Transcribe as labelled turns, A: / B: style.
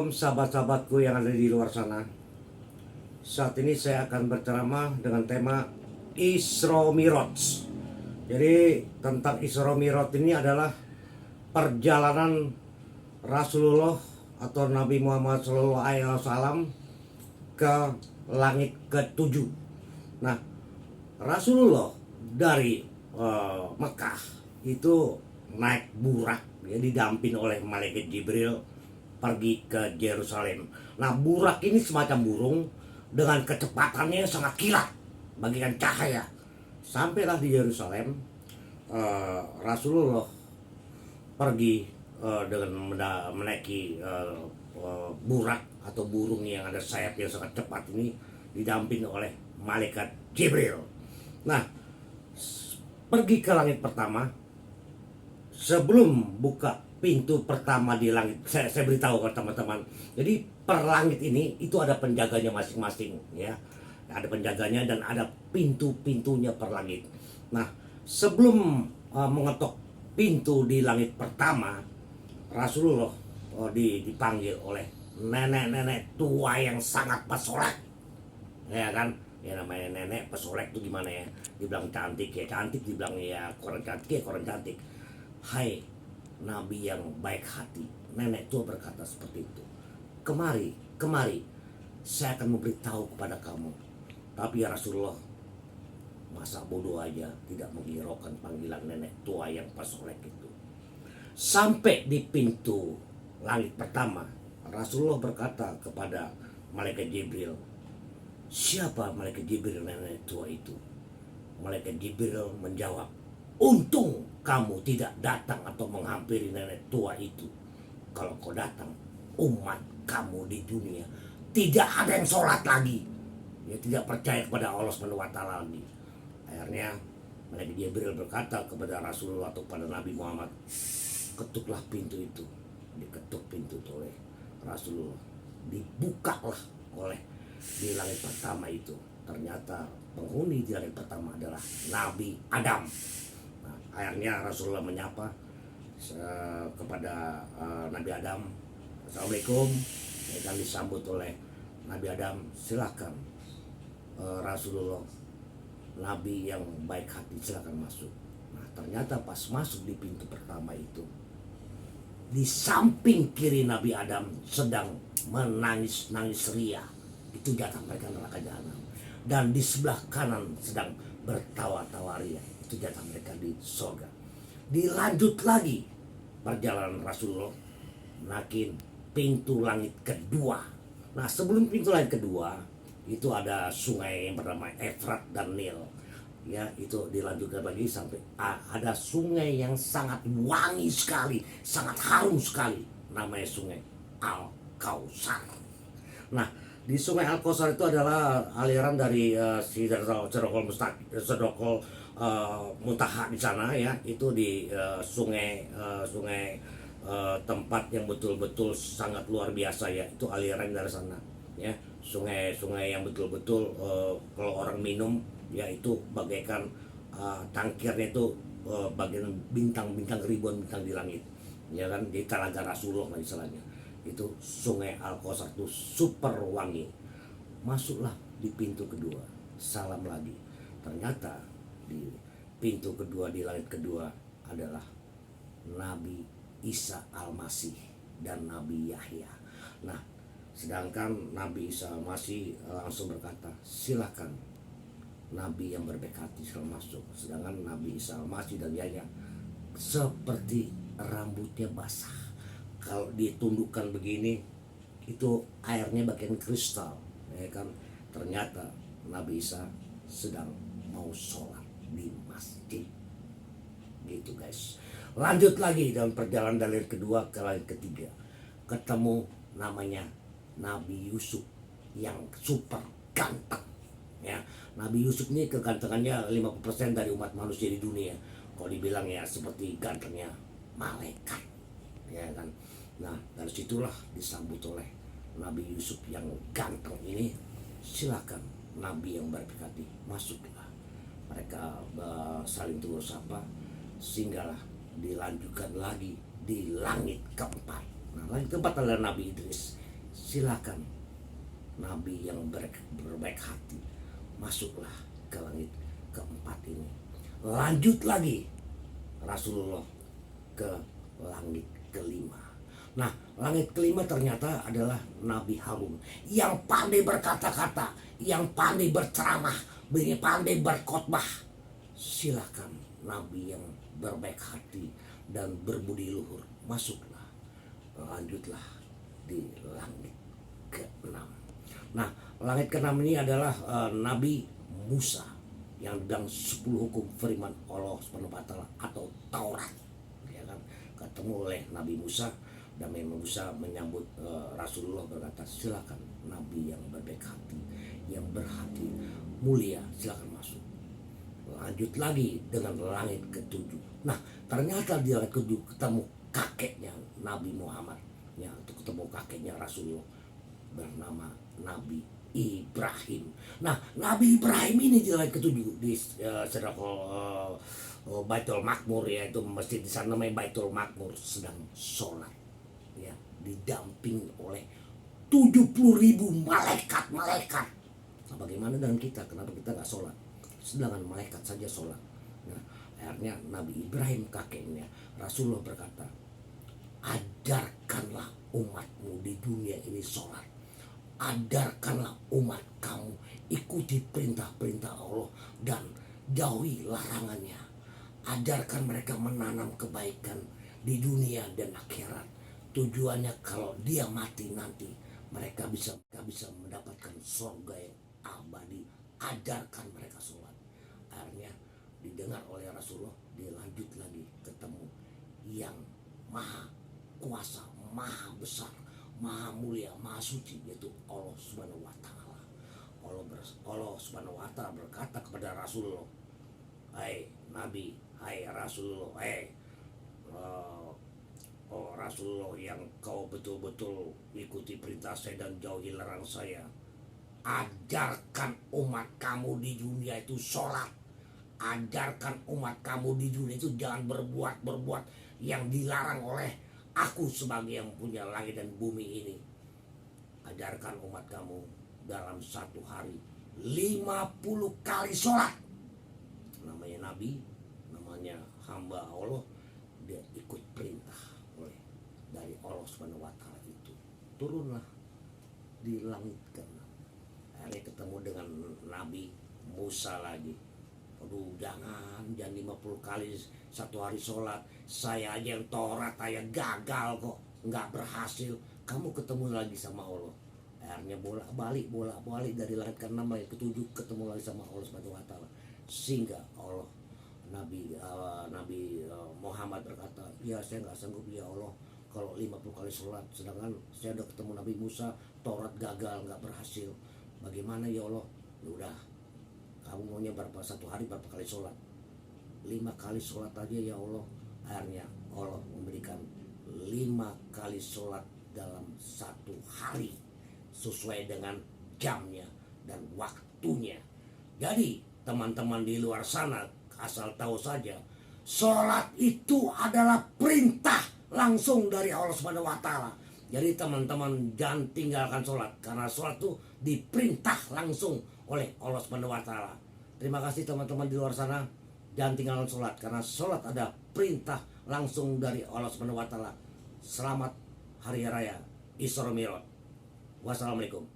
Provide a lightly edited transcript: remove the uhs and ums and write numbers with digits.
A: Assalamualaikum sahabat-sahabatku yang ada di luar sana. Saat ini saya akan berceramah dengan tema Isra Miraj. Jadi tentang Isra Miraj ini adalah perjalanan Rasulullah atau Nabi Muhammad SAW ke langit ke-7. Nah, Rasulullah dari Mekah itu naik burak, ya, didamping oleh malaikat Jibril pergi ke Yerusalem. Nah, burak ini semacam burung dengan kecepatannya sangat kilat bagaikan cahaya. Sampailah di Yerusalem, Rasulullah pergi dengan menaiki burak atau burung yang ada sayap yang sangat cepat ini, didamping oleh malaikat Jibril. Nah, pergi ke langit pertama. Sebelum buka pintu pertama di langit, saya beritahu ke teman-teman. Jadi per langit ini itu ada penjaganya masing-masing, ya. Ada penjaganya dan ada pintu-pintunya per langit. Nah, sebelum mengetok pintu di langit pertama, Rasulullah dipanggil oleh nenek-nenek tua yang sangat pesolek, ya kan? Ya, namanya nenek pesolek itu gimana ya? Dibilang cantik ya cantik, dibilang ya kurang cantik ya kurang cantik. Hai Nabi yang baik hati, nenek tua berkata seperti itu. Kemari, saya akan memberitahu kepada kamu. Tapi ya Rasulullah, masa bodoh aja tidak menghiraukan panggilan nenek tua yang pesolek itu. Sampai di pintu langit pertama, Rasulullah berkata kepada malaikat Jibril, siapa malaikat Jibril nenek tua itu? Malaikat Jibril menjawab, untung kamu tidak datang atau menghampiri nenek tua itu. Kalau kau datang, umat kamu di dunia tidak ada yang sholat lagi, ya, tidak percaya kepada Allah SWT lagi. Akhirnya malaikat Jibril berkata kepada Rasulullah atau pada Nabi Muhammad, ketuklah pintu itu. Diketuk pintu oleh Rasulullah, dibukalah oleh di langit pertama itu. Ternyata penghuni di langit pertama adalah Nabi Adam. Nah, akhirnya Rasulullah menyapa kepada Nabi Adam, Assalamualaikum. Dan disambut oleh Nabi Adam, silakan Rasulullah, Nabi yang baik hati, silakan masuk. Nah, ternyata pas masuk di pintu pertama itu, di samping kiri Nabi Adam sedang menangis-nangis ria. Itu jatah mereka neraka jahanam. Dan di sebelah kanan sedang bertawa-tawa ria. Itu jatah mereka di surga. Dilanjut lagi perjalanan Rasulullah nakin pintu langit kedua. Nah, sebelum pintu langit kedua itu ada sungai yang bernama Efrat dan Nil, ya. Itu dilanjutkan lagi sampai ada sungai yang sangat wangi sekali, sangat harum sekali, namanya sungai Al-Kausar. Nah, di sungai Al-Kausar itu adalah aliran dari Sidratul Muntaha di sana, ya. Itu di sungai tempat yang betul-betul sangat luar biasa, ya. Itu aliran dari sana, ya. Sungai yang betul-betul kalau orang minum, ya, itu bagaikan tangkirnya itu bagian bintang-bintang, ribuan bintang di langit, ya kan. Di Talaga Rasulullah istilahnya. Itu sungai Al-Kausar itu super wangi. Masuklah di pintu kedua, salam lagi. Ternyata di pintu kedua di langit kedua adalah Nabi Isa Al-Masih dan Nabi Yahya. Nah, sedangkan Nabi Isa Al-Masih langsung berkata, silakan Nabi yang berbaik hati silakan masuk. Sedangkan Nabi Isa Al-Masih dan Yahya seperti rambutnya basah. Kalau ditundukkan begini, itu airnya bagian kristal, ya kan. Ternyata Nabi Isa sedang mau sholat. di masjid. Gitu guys. Lanjut lagi dalam perjalanan dari kedua ke langit ketiga. Ketemu namanya Nabi Yusuf yang super ganteng. Ya, Nabi Yusuf ini kegantengannya 50% dari umat manusia di dunia. Kalau dibilang ya seperti gantengnya malaikat. Ya kan. Nah, dari situlah disambut oleh Nabi Yusuf yang ganteng ini. Silakan Nabi yang berkati, masuklah. Mereka saling tegur sapa, sehinggalah dilanjutkan lagi di langit keempat. Nah, langit keempat adalah Nabi Idris. Silakan Nabi yang berbaik hati, masuklah ke langit keempat ini. Lanjut lagi Rasulullah ke langit kelima. Nah, langit kelima ternyata adalah Nabi Harun yang pandai berkata-kata, yang pandai berceramah, pandai berkhotbah. Silakan Nabi yang berbaik hati dan berbudi luhur, masuklah. Lanjutlah di langit ke-6. Nah, langit ke-6 ini adalah Nabi Musa yang sedang 10 hukum firman Allah SWT atau Taurat. Ya kan? Ketemu oleh Nabi Musa. Dan memang Musa menyambut Rasulullah, berkata, silakan Nabi yang berbaik hati, yang berhati mulia, silakan masuk. Lanjut lagi dengan langit ke-7. Nah, ternyata di langit ke-7 ketemu kakeknya Nabi Muhammad, ya, itu ketemu kakeknya Rasulullah, bernama Nabi Ibrahim. Nah, Nabi Ibrahim ini di langit ke-7 di Baitul Makmur, yaitu masjid di sana namanya Baitul Makmur, sedang sholat. Ya, didamping oleh 70.000 malaikat-malaikat. Nah, bagaimana dengan kita? Kenapa kita nggak sholat? Sedangkan malaikat saja sholat. Nah, akhirnya Nabi Ibrahim kakeknya Rasulullah berkata, ajarkanlah umatmu di dunia ini sholat. Ajarkanlah umat kamu ikuti perintah-perintah Allah dan jauhi larangannya. Ajarkan mereka menanam kebaikan di dunia dan akhirat. Tujuannya kalau dia mati nanti mereka bisa mendapatkan surga yang abadi. Ajarkan mereka sholat. Akhirnya didengar oleh Rasulullah, dilanjut lagi ketemu yang maha kuasa, maha besar, maha mulia, maha suci, yaitu Allah Subhanahu wa Ta'ala. Allah Subhanahu wa Ta'ala berkata kepada Rasulullah, hai Nabi, hai Rasulullah, oh Rasulullah yang kau betul-betul ikuti perintah saya dan jauhi larang saya. Ajarkan umat kamu di dunia itu sholat. Ajarkan umat kamu di dunia itu jangan berbuat yang dilarang oleh aku sebagai yang punya langit dan bumi ini. Ajarkan umat kamu dalam satu hari 50 kali sholat. Namanya Nabi, namanya hamba Allah, dia ikut perintah dari Allah Subhanahu wa Ta'ala itu. Turunlah di langit ke-6. Akhirnya ketemu dengan Nabi Musa lagi. Aduh, jangan 50 kali satu hari sholat. Saya aja yang Taurat aja gagal kok, nggak berhasil. Kamu ketemu lagi sama Allah. Akhirnya bolak-balik dari langit ke-6 langit ke-7 ketemu lagi sama Allah Subhanahu wa Ta'ala. Sehingga Allah Nabi Muhammad berkata, ya saya nggak sanggup ya Allah kalau 50 kali sholat, sedangkan saya udah ketemu Nabi Musa, Taurat gagal, nggak berhasil. Bagaimana ya Allah? Ya udah, kamu maunya satu hari berapa kali sholat? 5 kali sholat aja ya Allah. Akhirnya Allah memberikan 5 kali sholat dalam satu hari sesuai dengan jamnya dan waktunya. Jadi teman-teman di luar sana asal tahu saja, sholat itu adalah perintah langsung dari Allah Subhanahu wa Ta'ala. Jadi teman-teman jangan tinggalkan sholat, karena sholat itu diperintah langsung oleh Allah Subhanahu wa Ta'ala. Terima kasih teman-teman di luar sana, jangan tinggalkan sholat, karena sholat ada perintah langsung dari Allah Subhanahu wa Ta'ala. Selamat Hari Raya Isra Mi'raj. Wassalamualaikum.